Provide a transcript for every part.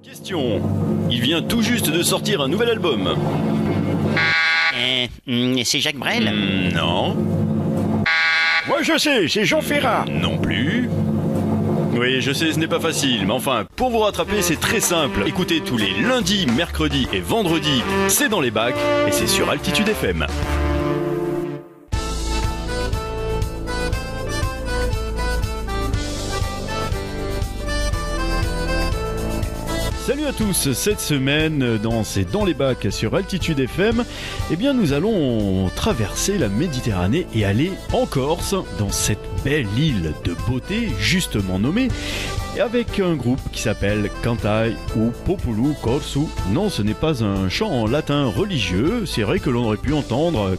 Question. Il vient tout juste de sortir un nouvel album. C'est Jacques Brel? Non. Moi je sais, c'est Jean Ferrat. Non plus. Oui, je sais, ce n'est pas facile, mais enfin, pour vous rattraper, c'est très simple. Écoutez tous les lundis, mercredis et vendredis, c'est dans les bacs, et c'est sur Altitude FM. Salut à tous, cette semaine C'est dans les bacs sur Altitude FM, eh bien nous allons traverser la Méditerranée et aller en Corse, dans cette belle île de beauté justement nommée, et avec un groupe qui s'appelle Cantai ou Populu Corsu. Non, ce n'est pas un chant en latin religieux, c'est vrai que l'on aurait pu entendre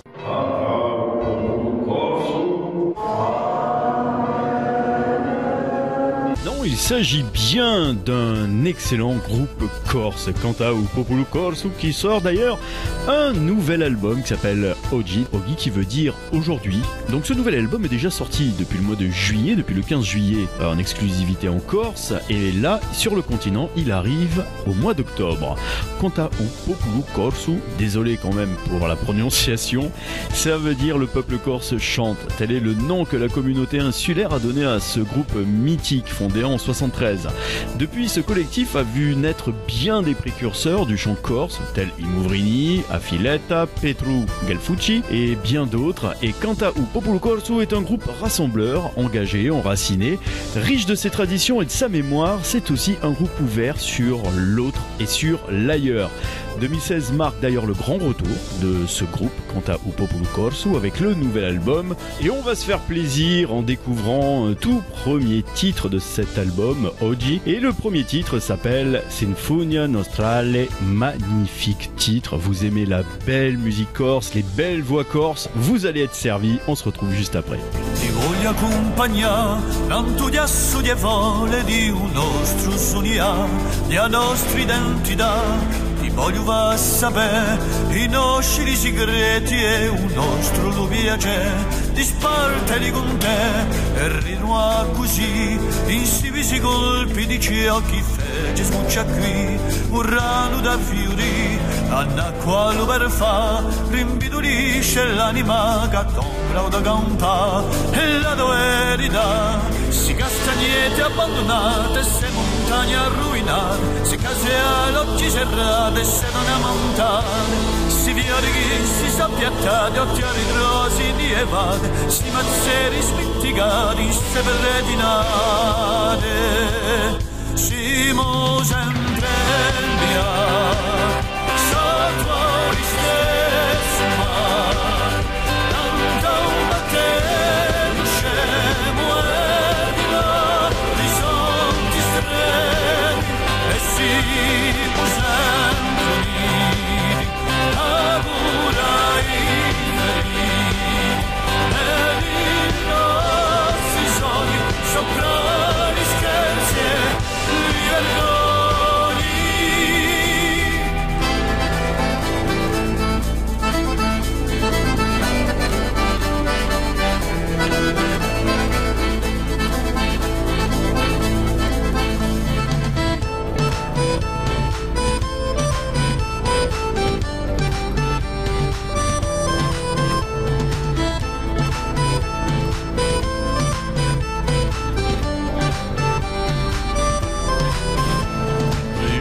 il s'agit bien d'un excellent groupe corse, Cantai ou Populu Corsu, qui sort d'ailleurs un nouvel album qui s'appelle Ogi qui veut dire aujourd'hui. Donc ce nouvel album est déjà sorti depuis le mois de juillet, depuis le 15 juillet, en exclusivité en Corse, et là, sur le continent, il arrive au mois d'octobre. Cantai ou Populu Corsu, désolé quand même pour la prononciation, ça veut dire le peuple corse chante. Tel est le nom que la communauté insulaire a donné à ce groupe mythique fondé en 73. Depuis, ce collectif a vu naître bien des précurseurs du chant corse, tels Imouvrini, Affiletta, Petru Gelfucci et bien d'autres. Et Cantai ou Populu Corsu est un groupe rassembleur, engagé, enraciné, riche de ses traditions et de sa mémoire. C'est aussi un groupe ouvert sur l'autre et sur l'ailleurs. 2016 marque d'ailleurs le grand retour de ce groupe, Cantai ou Populu Corsu, avec le nouvel album. Et on va se faire plaisir en découvrant un tout premier titre de cet album, Ogi. Et le premier titre s'appelle Sinfonia Nostrale. Magnifique titre. Vous aimez la belle musique corse, les belles voix corses, vous allez être servis. On se retrouve juste après. Ti voglio accompagnare, non tu ti assodievole di un nostro sonia, di a nostra identità. Ti voglio va a sapere i nostri segreti e un nostro lo piace di sparteli con te e rinua così insivisi colpi di ciò che fece smuccia qui un rano da fiori all'acqua lo per fa rimpidurisce l'anima che tombra o da campa e la tua verità si castagnette abbandonate se montagne arruinate si case all'occhi serrate se non è montane si violi che si sappiattati occhiali rosi di evade si mazzeri smitticati se perretinate siamo sempre via sotto gli stessi mari tanto un battello scemo e di là orizzonti stretti e siamo sempre uniti a pura i feriti e i nostri sogni sopra gli scherzi e gli errori.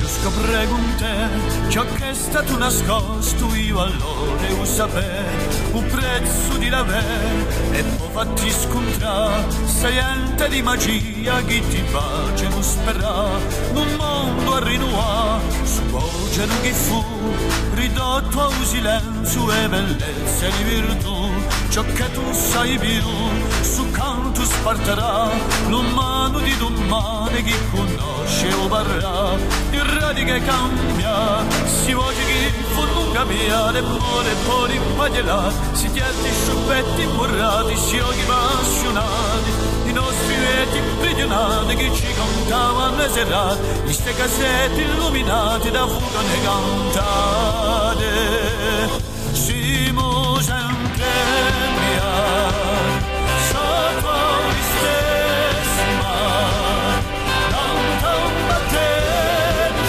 Scopre con te ciò che è stato nascosto io allora lo sapevo un prezzo di l'avere e poi fatti scontrare saiente di magia che ti pace non sperà un mondo a rinnovare su voce che fu ridotto a un silenzio e bellezza di virtù ciò che tu sai più su canto sparterà l'umano di domani che conosce o parrà il radio che cambia si voce che non cambiare muore poi impagliare si tiene sciupetti burrati si occhi appassionati i nostri veti imprigionati che ci contavano le serate in ste casette illuminati da fugone cantate siamo sempre via sotto gli stessi mari tanto un battello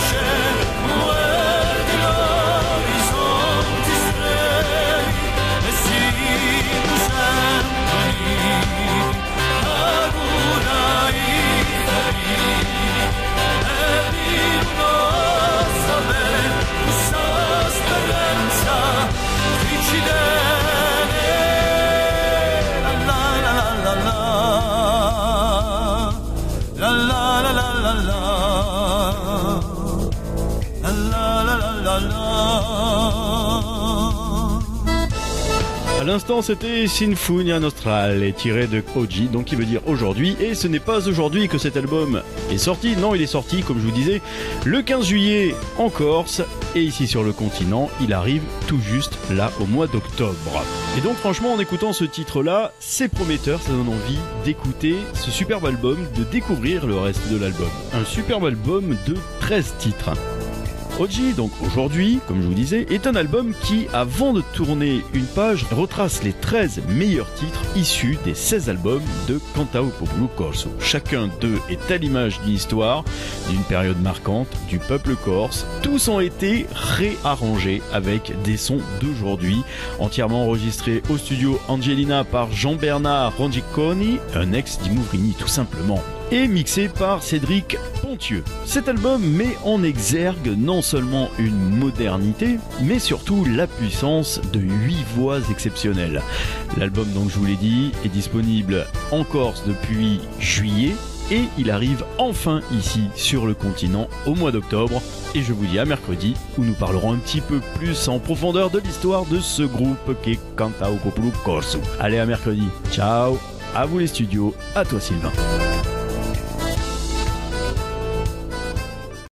l'instant, c'était Sinfonia Nostrale, tiré de oggi, donc qui veut dire aujourd'hui. Et ce n'est pas aujourd'hui que cet album est sorti. Non, il est sorti, comme je vous disais, le 15 juillet en Corse. Et ici sur le continent, il arrive tout juste là au mois d'octobre. Et donc franchement, en écoutant ce titre-là, c'est prometteur, ça donne envie d'écouter ce superbe album, de découvrir le reste de l'album. Un superbe album de 13 titres. Oggi, donc aujourd'hui, comme je vous disais, est un album qui, avant de tourner une page, retrace les 13 meilleurs titres issus des 16 albums de Cantao Popolo Corso. Chacun d'eux est à l'image d'une histoire, d'une période marquante, du peuple corse. Tous ont été réarrangés avec des sons d'aujourd'hui, entièrement enregistrés au studio Angelina par Jean-Bernard Rongiconi, un ex di Mouvrini tout simplement, et mixé par Cédric Pontieux. Cet album met en exergue non seulement une modernité, mais surtout la puissance de 8 voix exceptionnelles. L'album, donc je vous l'ai dit, est disponible en Corse depuis juillet, et il arrive enfin ici sur le continent au mois d'octobre. Et je vous dis à mercredi où nous parlerons un petit peu plus en profondeur de l'histoire de ce groupe qu'est Cantao Popolo Corso. Allez, à mercredi. Ciao, à vous les studios, à toi Sylvain.